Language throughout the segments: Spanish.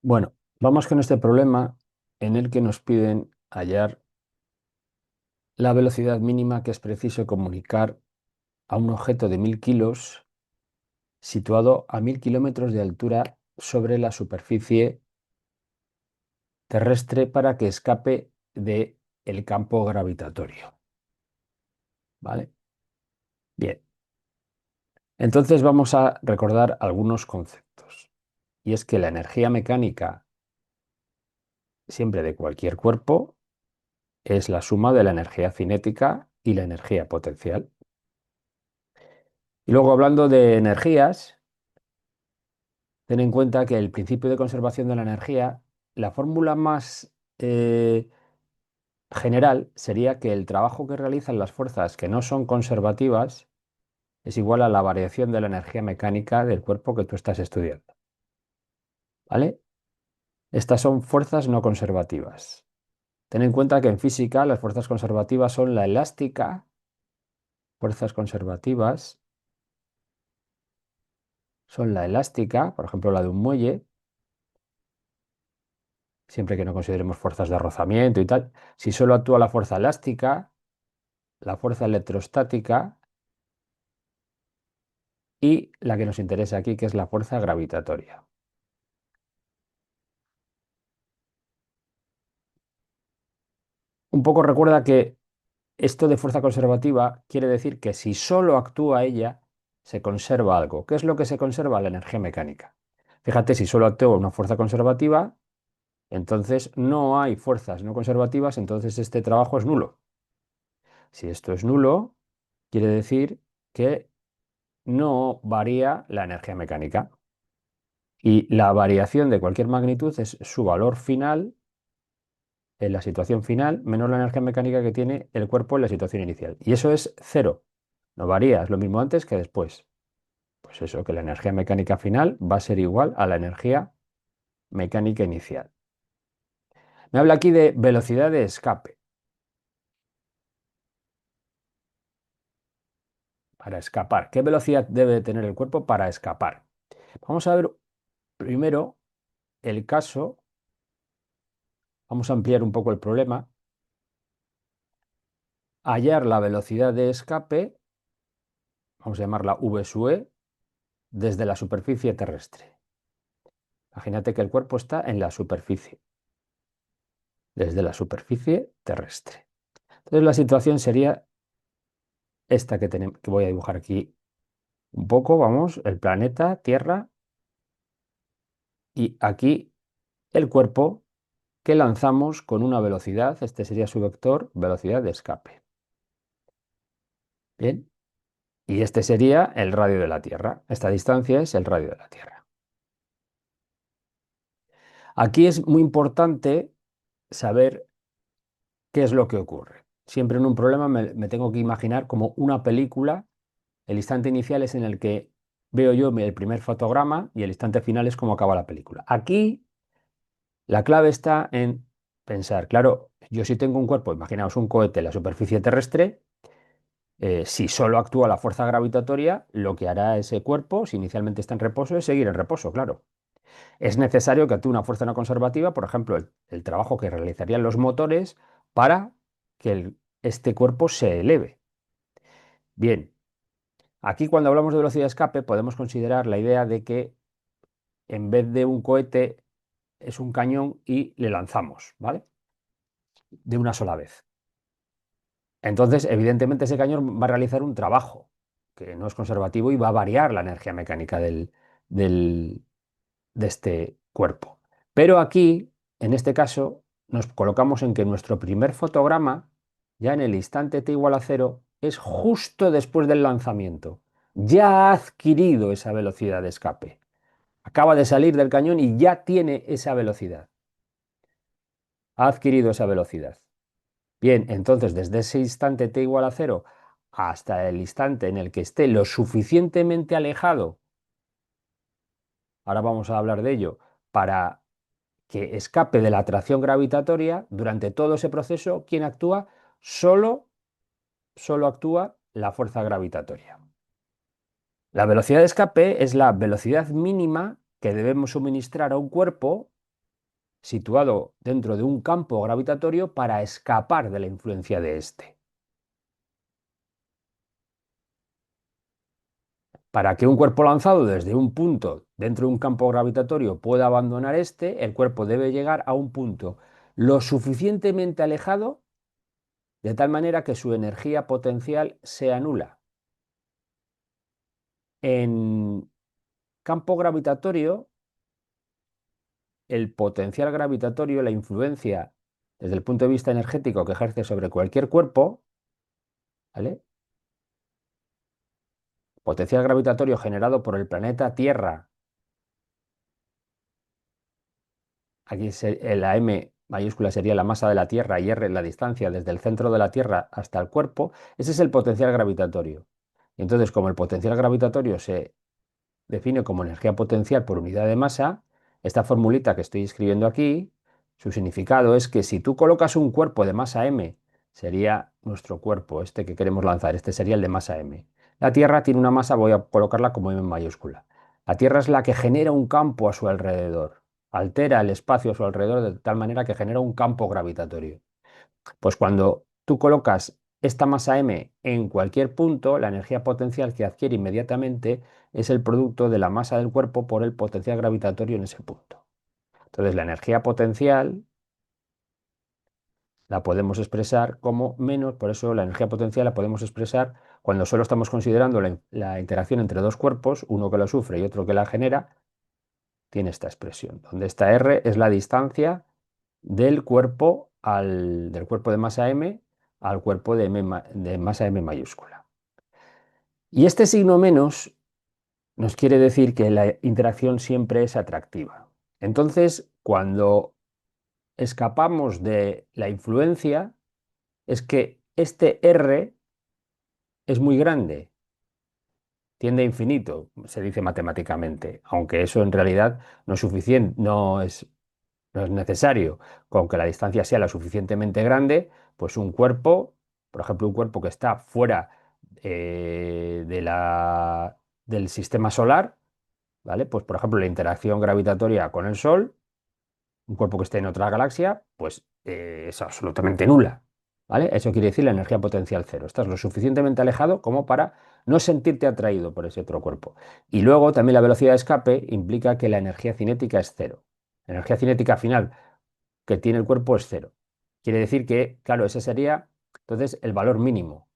Bueno, vamos con este problema en el que nos piden hallar la velocidad mínima que es preciso comunicar a un objeto de 1000 kilos situado a 1000 kilómetros de altura sobre la superficie terrestre para que escape del campo gravitatorio. ¿Vale? Bien, entonces vamos a recordar algunos conceptos. Y es que la energía mecánica, siempre de cualquier cuerpo, es la suma de la energía cinética y la energía potencial. Y luego, hablando de energías, ten en cuenta que el principio de conservación de la energía, la fórmula más general sería que el trabajo que realizan las fuerzas que no son conservativas es igual a la variación de la energía mecánica del cuerpo que tú estás estudiando. ¿Vale? Estas son fuerzas no conservativas. Ten en cuenta que en física las fuerzas conservativas son la elástica, fuerzas conservativas son la elástica, por ejemplo la de un muelle, siempre que no consideremos fuerzas de rozamiento y tal. Si solo actúa la fuerza elástica, la fuerza electrostática y la que nos interesa aquí, que es la fuerza gravitatoria. Un poco recuerda que esto de fuerza conservativa quiere decir que si solo actúa ella, se conserva algo. ¿Qué es lo que se conserva? La energía mecánica. Fíjate, si solo actúa una fuerza conservativa, entonces no hay fuerzas no conservativas, entonces este trabajo es nulo. Si esto es nulo, quiere decir que no varía la energía mecánica. Y la variación de cualquier magnitud es su valor final en la situación final menos la energía mecánica que tiene el cuerpo en la situación inicial. Y eso es cero. No varía, es lo mismo antes que después. Pues eso, que la energía mecánica final va a ser igual a la energía mecánica inicial. Me habla aquí de velocidad de escape. Para escapar. ¿Qué velocidad debe tener el cuerpo para escapar? Vamos a ver primero el caso. Vamos a ampliar un poco el problema. Hallar la velocidad de escape, vamos a llamarla v sub e, desde la superficie terrestre. Imagínate que el cuerpo está en la superficie, desde la superficie terrestre. Entonces la situación sería esta que voy a dibujar aquí un poco, vamos, el planeta Tierra y aquí el cuerpo que lanzamos con una velocidad, este sería su vector, velocidad de escape. Bien, y este sería el radio de la Tierra. Esta distancia es el radio de la Tierra. Aquí es muy importante saber qué es lo que ocurre. Siempre en un problema me tengo que imaginar como una película. El instante inicial es en el que veo yo el primer fotograma y el instante final es cómo acaba la película. Aquí la clave está en pensar, claro, yo si tengo un cuerpo, imaginaos un cohete en la superficie terrestre, si solo actúa la fuerza gravitatoria, lo que hará ese cuerpo, si inicialmente está en reposo, es seguir en reposo, claro. Es necesario que actúe una fuerza no conservativa, por ejemplo, el trabajo que realizarían los motores para que este cuerpo se eleve. Bien, aquí cuando hablamos de velocidad de escape podemos considerar la idea de que en vez de un cohete es un cañón y le lanzamos, ¿vale? De una sola vez. Entonces, evidentemente, ese cañón va a realizar un trabajo que no es conservativo y va a variar la energía mecánica del- de este cuerpo. Pero aquí, en este caso, nos colocamos en que nuestro primer fotograma, ya en el instante t igual a cero, es justo después del lanzamiento. Ya ha adquirido esa velocidad de escape. Acaba de salir del cañón y ya tiene esa velocidad. Ha adquirido esa velocidad. Bien, entonces desde ese instante t igual a cero hasta el instante en el que esté lo suficientemente alejado, ahora vamos a hablar de ello, para que escape de la atracción gravitatoria, durante todo ese proceso, ¿quién actúa? Solo, solo actúa la fuerza gravitatoria. La velocidad de escape es la velocidad mínima que debemos suministrar a un cuerpo situado dentro de un campo gravitatorio para escapar de la influencia de este. Para que un cuerpo lanzado desde un punto dentro de un campo gravitatorio pueda abandonar este, el cuerpo debe llegar a un punto lo suficientemente alejado de tal manera que su energía potencial sea nula. En campo gravitatorio, el potencial gravitatorio, la influencia desde el punto de vista energético que ejerce sobre cualquier cuerpo, ¿vale? Potencial gravitatorio generado por el planeta Tierra. Aquí la M mayúscula sería la masa de la Tierra y R la distancia desde el centro de la Tierra hasta el cuerpo. Ese es el potencial gravitatorio. Y entonces, como el potencial gravitatorio se define como energía potencial por unidad de masa, esta formulita que estoy escribiendo aquí, su significado es que si tú colocas un cuerpo de masa m, sería nuestro cuerpo, este que queremos lanzar, este sería el de masa m. La Tierra tiene una masa, voy a colocarla como m mayúscula. La Tierra es la que genera un campo a su alrededor, altera el espacio a su alrededor de tal manera que genera un campo gravitatorio. Pues cuando tú colocas esta masa m en cualquier punto, la energía potencial que adquiere inmediatamente es el producto de la masa del cuerpo por el potencial gravitatorio en ese punto. Entonces, la energía potencial la podemos expresar como menos, por eso la energía potencial la podemos expresar cuando solo estamos considerando la interacción entre dos cuerpos, uno que lo sufre y otro que la genera, tiene esta expresión, donde esta R es la distancia del cuerpo de masa m al cuerpo de masa m mayúscula. Y este signo menos nos quiere decir que la interacción siempre es atractiva. Entonces, cuando escapamos de la influencia, es que este R es muy grande, tiende a infinito, se dice matemáticamente, aunque eso en realidad no es suficiente, no es necesario. Con que la distancia sea lo suficientemente grande, pues un cuerpo, por ejemplo, un cuerpo que está fuera del sistema solar, ¿vale? Pues por ejemplo, la interacción gravitatoria con el Sol, un cuerpo que esté en otra galaxia, pues es absolutamente nula, ¿vale? Eso quiere decir la energía potencial cero. Estás lo suficientemente alejado como para no sentirte atraído por ese otro cuerpo. Y luego también la velocidad de escape implica que la energía cinética es cero. La energía cinética final que tiene el cuerpo es cero. Quiere decir que, claro, ese sería entonces el valor mínimo.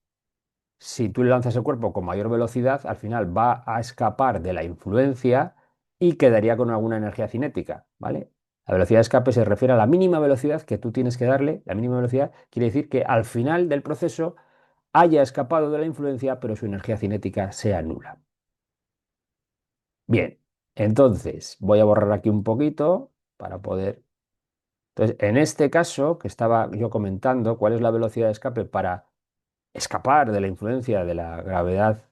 Si tú le lanzas el cuerpo con mayor velocidad, al final va a escapar de la influencia y quedaría con alguna energía cinética, ¿vale? La velocidad de escape se refiere a la mínima velocidad que tú tienes que darle. La mínima velocidad quiere decir que al final del proceso haya escapado de la influencia, pero su energía cinética sea nula. Bien, entonces voy a borrar aquí un poquito para poder. Entonces, en este caso que estaba yo comentando, ¿cuál es la velocidad de escape para escapar de la influencia de la gravedad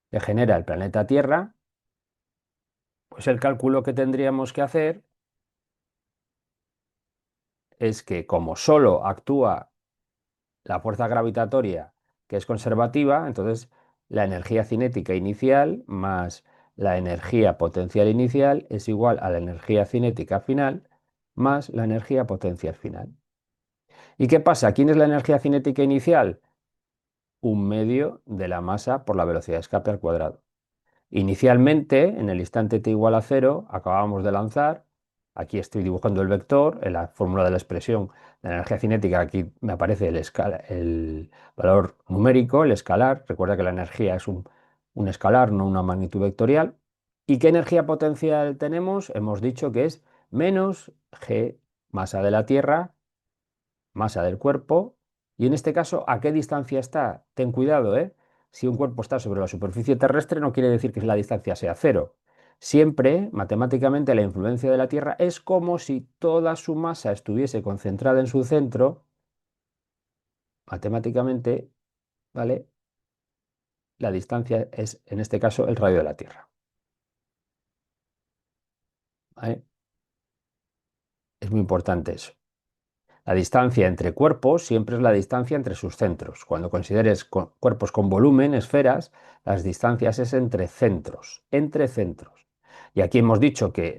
que genera el planeta Tierra? Pues el cálculo que tendríamos que hacer es que como solo actúa la fuerza gravitatoria que es conservativa, entonces la energía cinética inicial más la energía potencial inicial es igual a la energía cinética final más la energía potencial final. ¿Y qué pasa? ¿Quién es la energía cinética inicial? Un medio de la masa por la velocidad de escape al cuadrado. Inicialmente, en el instante t igual a cero, acabamos de lanzar, aquí estoy dibujando el vector, en la fórmula de la expresión de la energía cinética, aquí me aparece el valor numérico, el escalar, recuerda que la energía es un escalar, no una magnitud vectorial. ¿Y qué energía potencial tenemos? Hemos dicho que es menos g, masa de la Tierra, masa del cuerpo, y en este caso, ¿a qué distancia está? Ten cuidado, ¿eh? Si un cuerpo está sobre la superficie terrestre, no quiere decir que la distancia sea cero. Siempre, matemáticamente, la influencia de la Tierra es como si toda su masa estuviese concentrada en su centro, matemáticamente, ¿vale? La distancia es, en este caso, el radio de la Tierra, ¿vale? Es muy importante eso. La distancia entre cuerpos siempre es la distancia entre sus centros. Cuando consideres cuerpos con volumen, esferas, las distancias es entre centros, entre centros. Y aquí hemos dicho que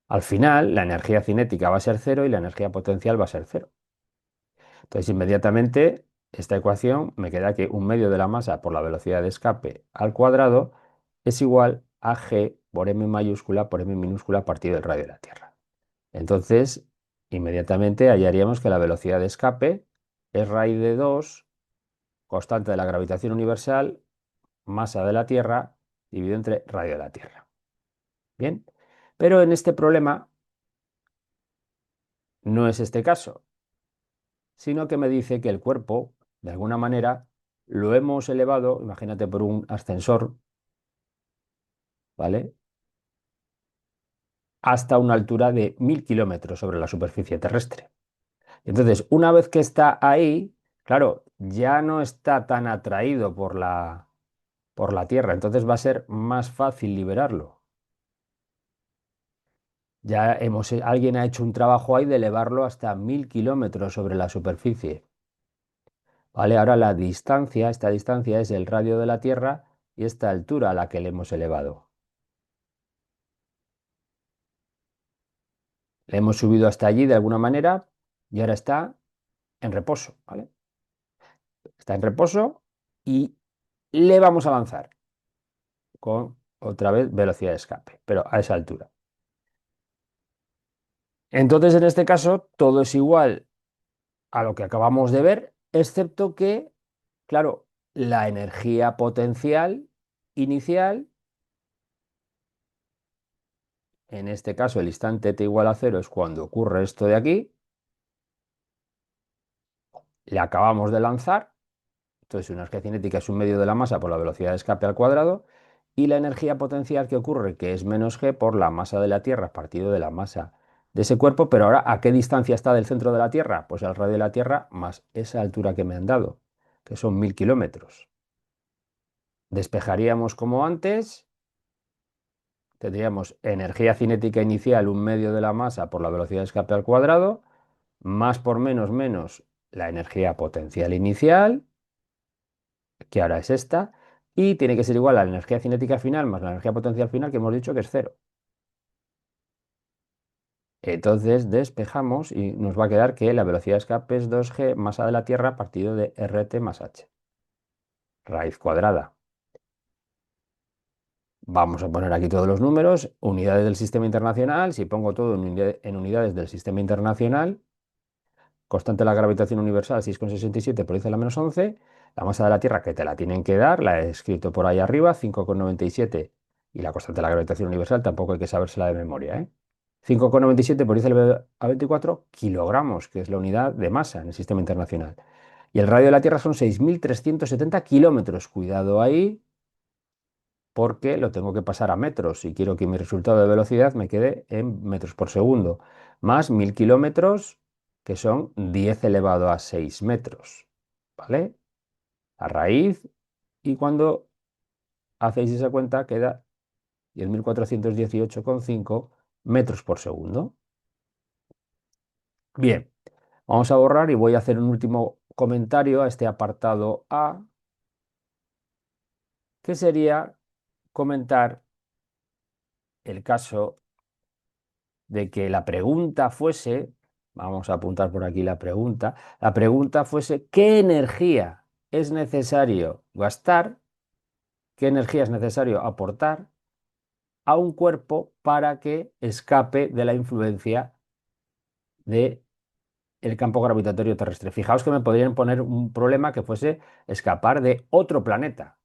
Al final, la energía cinética va a ser cero y la energía potencial va a ser cero. Entonces, inmediatamente, esta ecuación me queda que un medio de la masa por la velocidad de escape al cuadrado es igual a g por m mayúscula por m minúscula partido del radio de la Tierra. Entonces, inmediatamente hallaríamos que la velocidad de escape es raíz de 2 constante de la gravitación universal, masa de la Tierra, dividido entre radio de la Tierra. Bien, pero en este problema no es este caso, sino que me dice que el cuerpo, de alguna manera, lo hemos elevado, imagínate por un ascensor, ¿vale? Hasta una altura de 1000 kilómetros sobre la superficie terrestre. Entonces, una vez que está ahí, claro, ya no está tan atraído por la Tierra, entonces va a ser más fácil liberarlo. Alguien ha hecho un trabajo ahí de elevarlo hasta 1000 kilómetros sobre la superficie. ¿Vale? Ahora esta distancia es el radio de la Tierra y esta altura a la que le hemos elevado. Le hemos subido hasta allí de alguna manera y ahora está en reposo, ¿vale? Está en reposo y le vamos a lanzar con otra vez velocidad de escape, pero a esa altura. Entonces, en este caso, todo es igual a lo que acabamos de ver, excepto que, claro, la energía potencial inicial, en este caso el instante t igual a cero es cuando ocurre esto de aquí, le acabamos de lanzar, entonces una energía cinética es un medio de la masa por la velocidad de escape al cuadrado, y la energía potencial que ocurre, que es menos g por la masa de la Tierra partido de la masa de ese cuerpo, pero ahora, ¿a qué distancia está del centro de la Tierra? Pues al radio de la Tierra más esa altura que me han dado, que son 1000 kilómetros. Despejaríamos como antes, tendríamos energía cinética inicial, un medio de la masa por la velocidad de escape al cuadrado, más por menos menos la energía potencial inicial, que ahora es esta, y tiene que ser igual a la energía cinética final más la energía potencial final, que hemos dicho que es cero. Entonces despejamos y nos va a quedar que la velocidad de escape es 2g masa de la Tierra partido de RT más h, raíz cuadrada. Vamos a poner aquí todos los números, unidades del sistema internacional, si pongo todo en unidades del sistema internacional, constante de la gravitación universal 6,67 por 10 a la menos 11, la masa de la Tierra que te la tienen que dar, la he escrito por ahí arriba, 5,97 y la constante de la gravitación universal tampoco hay que sabérsela de memoria, ¿eh? 5,97 por 10 a 24 kilogramos, que es la unidad de masa en el sistema internacional. Y el radio de la Tierra son 6.370 kilómetros. Cuidado ahí, porque lo tengo que pasar a metros y quiero que mi resultado de velocidad me quede en metros por segundo, más 1000 kilómetros, que son 10 elevado a 6 metros, ¿vale? A raíz, y cuando hacéis esa cuenta queda 10.418,5 metros por segundo. Bien, vamos a borrar y voy a hacer un último comentario a este apartado A, que sería comentar el caso de que la pregunta fuese, vamos a apuntar por aquí la pregunta fuese, ¿qué energía es necesario gastar? ¿Qué energía es necesario aportar a un cuerpo para que escape de la influencia del campo gravitatorio terrestre? Fijaos que me podrían poner un problema que fuese escapar de otro planeta,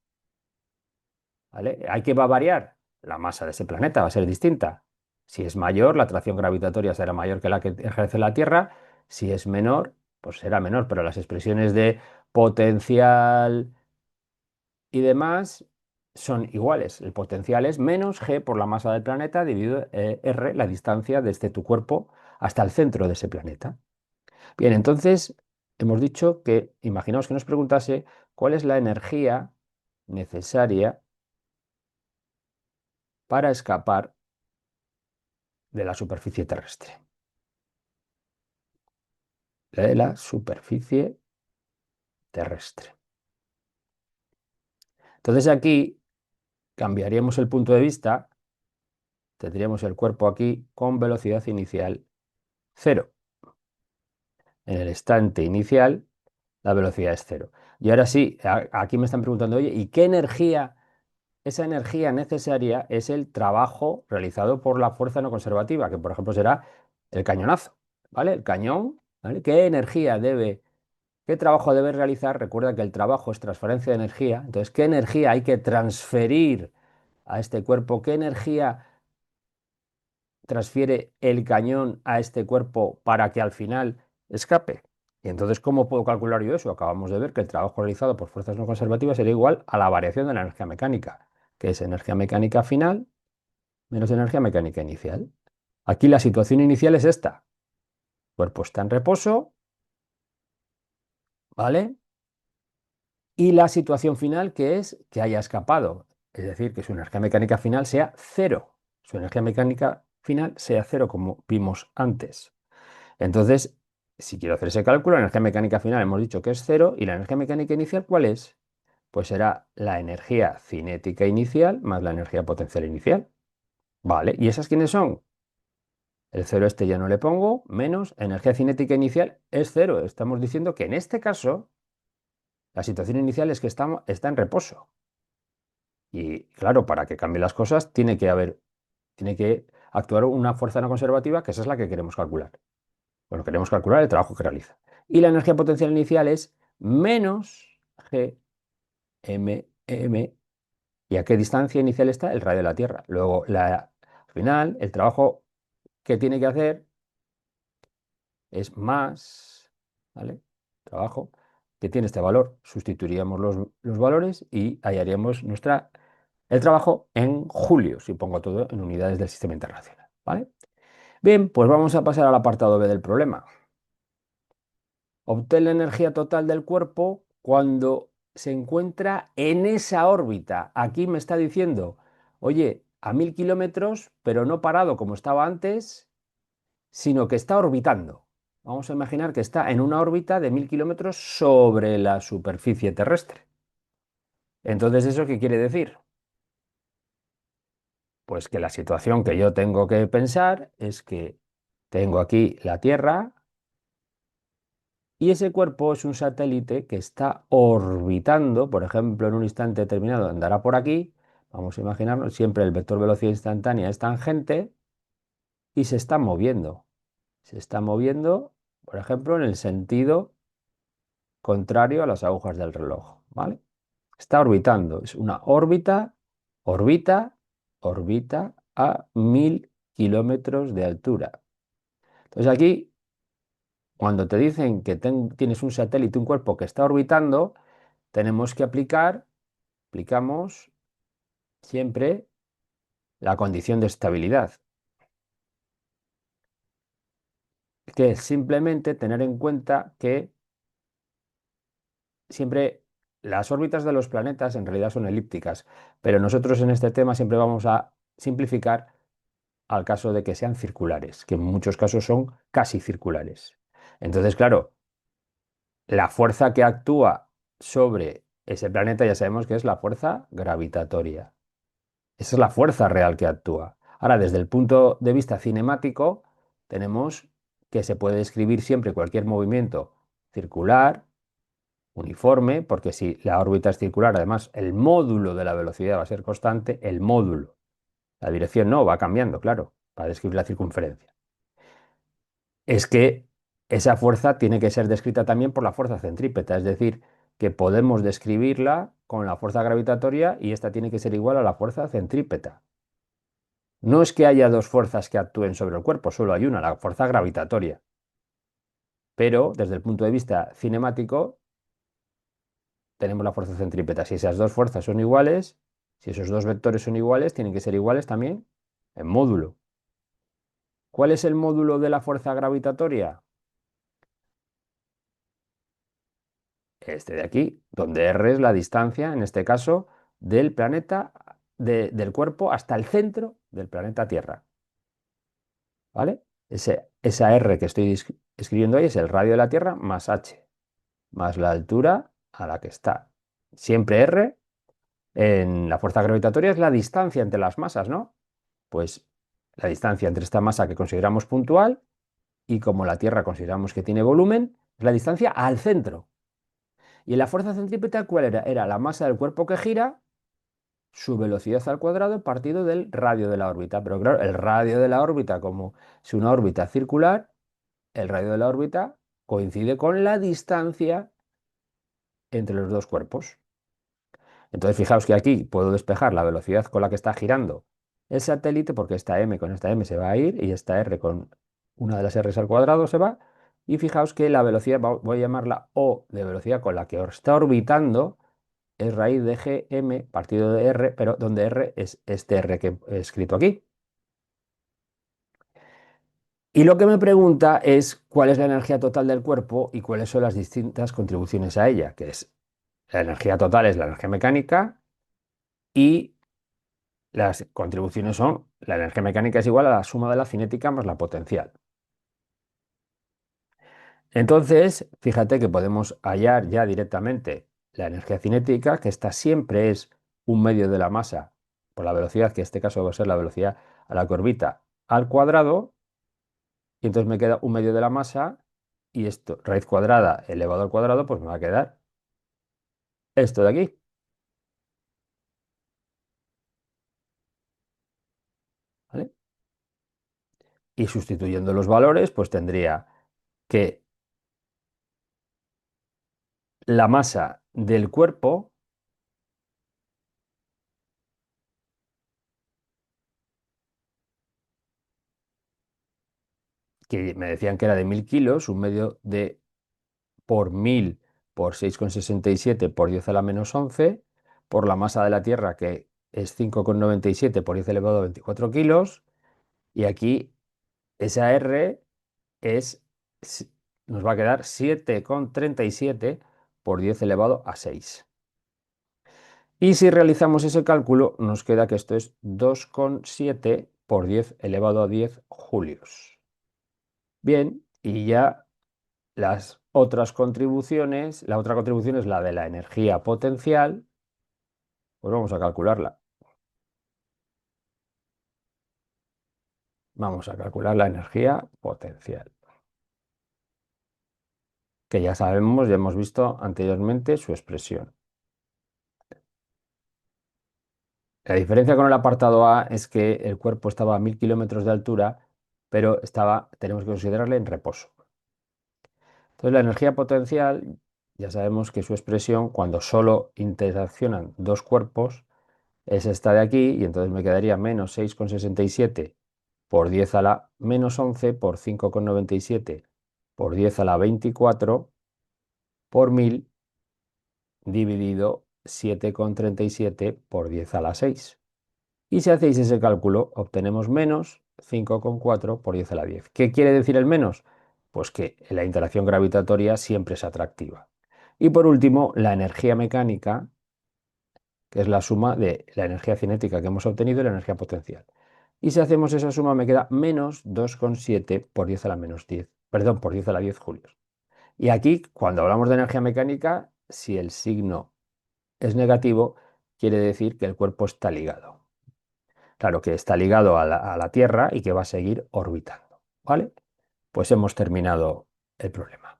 ¿vale? ¿Hay que va a variar? La masa de ese planeta va a ser distinta. Si es mayor, la atracción gravitatoria será mayor que la que ejerce la Tierra. Si es menor, pues será menor, pero las expresiones de potencial y demás son iguales. El potencial es menos g por la masa del planeta dividido r, la distancia desde tu cuerpo hasta el centro de ese planeta. Bien, entonces hemos dicho que, imaginaos que nos preguntase cuál es la energía necesaria para escapar de la superficie terrestre. De la superficie terrestre. Entonces aquí cambiaríamos el punto de vista tendríamos el cuerpo aquí con velocidad inicial cero. En el instante inicial, la velocidad es cero. Y ahora sí, aquí me están preguntando, oye, ¿y qué energía? Esa energía necesaria es el trabajo realizado por la fuerza no conservativa, que por ejemplo será el cañonazo, ¿vale? El cañón, ¿vale? ¿Qué energía debe, qué trabajo debe realizar? Recuerda que el trabajo es transferencia de energía, entonces, ¿qué energía hay que transferir a este cuerpo? ¿Qué energía transfiere el cañón a este cuerpo para que al final escape? Y entonces, ¿cómo puedo calcular yo eso? Acabamos de ver que el trabajo realizado por fuerzas no conservativas sería igual a la variación de la energía mecánica, que es energía mecánica final menos energía mecánica inicial. Aquí la situación inicial es esta. El cuerpo está en reposo, ¿vale? Y la situación final que es que haya escapado. Es decir, que su energía mecánica final sea cero. Su energía mecánica final sea cero, como vimos antes. Entonces, si quiero hacer ese cálculo, la energía mecánica final hemos dicho que es cero. ¿Y la energía mecánica inicial cuál es? Pues será la energía cinética inicial más la energía potencial inicial. ¿Vale? ¿Y esas quiénes son? El cero este ya no le pongo, menos energía cinética inicial es cero. Estamos diciendo que en este caso la situación inicial es que está en reposo. Y claro, para que cambien las cosas tiene que actuar una fuerza no conservativa, que esa es la que queremos calcular. Bueno, queremos calcular el trabajo que realiza. Y la energía potencial inicial es menos G m m. ¿Y a qué distancia inicial está? El radio de la Tierra. Luego, al final, el trabajo que tiene que hacer es más, ¿vale? Trabajo que tiene este valor. Sustituiríamos los valores y hallaríamos el trabajo en julio, si pongo todo en unidades del sistema internacional, ¿vale? Bien, pues vamos a pasar al apartado B del problema. Obtén la energía total del cuerpo cuando se encuentra en esa órbita. Aquí me está diciendo, oye, a 1000 kilómetros, pero no parado como estaba antes, sino que está orbitando. Vamos a imaginar que está en una órbita de 1000 kilómetros sobre la superficie terrestre. Entonces, ¿eso qué quiere decir? Pues que la situación que yo tengo que pensar es que tengo aquí la Tierra y ese cuerpo es un satélite que está orbitando, por ejemplo, en un instante determinado andará por aquí. Vamos a imaginarnos, siempre el vector velocidad instantánea es tangente y se está moviendo. Se está moviendo, por ejemplo, en el sentido contrario a las agujas del reloj, ¿vale? Está orbitando, es una órbita, orbita, orbita a 1000 kilómetros de altura. Entonces aquí, cuando te dicen que tienes un satélite, un cuerpo que está orbitando, tenemos que aplicamos siempre la condición de estabilidad, que es simplemente tener en cuenta que siempre las órbitas de los planetas en realidad son elípticas, pero nosotros en este tema siempre vamos a simplificar al caso de que sean circulares, que en muchos casos son casi circulares. Entonces, claro, la fuerza que actúa sobre ese planeta ya sabemos que es la fuerza gravitatoria. Esa es la fuerza real que actúa. Ahora, desde el punto de vista cinemático, tenemos que se puede describir siempre cualquier movimiento circular, uniforme, porque si la órbita es circular, además el módulo de la velocidad va a ser constante, el módulo. La dirección no, va cambiando, claro, para describir la circunferencia. Es que esa fuerza tiene que ser descrita también por la fuerza centrípeta, es decir, que podemos describirla con la fuerza gravitatoria y esta tiene que ser igual a la fuerza centrípeta. No es que haya dos fuerzas que actúen sobre el cuerpo, solo hay una, la fuerza gravitatoria. Pero desde el punto de vista cinemático, tenemos la fuerza centrípeta. Si esas dos fuerzas son iguales, si esos dos vectores son iguales, tienen que ser iguales también en módulo. ¿Cuál es el módulo de la fuerza gravitatoria? Este de aquí, donde r es la distancia, en este caso, del planeta, del cuerpo hasta el centro del planeta Tierra. ¿Vale? Esa r que estoy escribiendo ahí es el radio de la Tierra más h, más la altura a la que está. Siempre r en la fuerza gravitatoria es la distancia entre las masas, ¿no? Pues La distancia entre esta masa que consideramos puntual y como la Tierra consideramos que tiene volumen, es la distancia al centro. Y en la fuerza centrípeta, ¿cuál era? Era la masa del cuerpo que gira, su velocidad al cuadrado partido del radio de la órbita. Pero claro, el radio de la órbita, como es una órbita circular, el radio de la órbita coincide con la distancia entre los dos cuerpos. Entonces, fijaos que aquí puedo despejar la velocidad con la que está girando el satélite, porque esta m con esta m se va a ir y esta r con una de las r's al cuadrado se va. Y fijaos que la velocidad, voy a llamarla o de velocidad con la que está orbitando, es raíz de gm partido de r, pero donde r es este r que he escrito aquí. Y lo que me pregunta es cuál es la energía total del cuerpo y cuáles son las distintas contribuciones a ella, que es la energía total es la energía mecánica y las contribuciones son, la energía mecánica es igual a la suma de la cinética más la potencial. Entonces, fíjate que podemos hallar ya directamente la energía cinética, que esta siempre es un medio de la masa por la velocidad, que en este caso va a ser la velocidad a la que orbita, al cuadrado, y entonces me queda un medio de la masa, y esto, raíz cuadrada elevado al cuadrado, pues me va a quedar esto de aquí, ¿vale? Y sustituyendo los valores, pues tendría que la masa del cuerpo, que me decían que era de 1000 kilos, un medio de por 1000 por 6,67 por 10 a la menos 11, por la masa de la Tierra, que es 5,97 por 10 elevado a 24 kilos, y aquí esa R es, nos va a quedar 7,37 por 10 elevado a 6. Y si realizamos ese cálculo, nos queda que esto es 2,7 por 10 elevado a 10 julios. Bien, y ya las otras contribuciones, la otra contribución es la de la energía potencial, pues vamos a calcularla. Vamos a calcular la energía potencial, que ya sabemos, ya hemos visto anteriormente su expresión. La diferencia con el apartado A es que el cuerpo estaba a 1000 kilómetros de altura, pero tenemos que considerarle en reposo. Entonces, la energía potencial, ya sabemos que su expresión, cuando solo interaccionan dos cuerpos, es esta de aquí, y entonces me quedaría menos 6,67 por 10 a la menos 11 por 5,97 por 10 a la 24 por 1000 dividido 7,37 por 10 a la 6. Y si hacéis ese cálculo, obtenemos menos 5,4 por 10 a la 10. ¿Qué quiere decir el menos? Pues que la interacción gravitatoria siempre es atractiva. Y por último, la energía mecánica, que es la suma de la energía cinética que hemos obtenido y la energía potencial. Y si hacemos esa suma me queda menos 2,7 por 10 a la menos 10, perdón, por 10 a la 10 julios. Y aquí, cuando hablamos de energía mecánica, si el signo es negativo, quiere decir que el cuerpo está ligado. Claro que está ligado a la Tierra y que va a seguir orbitando, ¿vale? Pues hemos terminado el problema.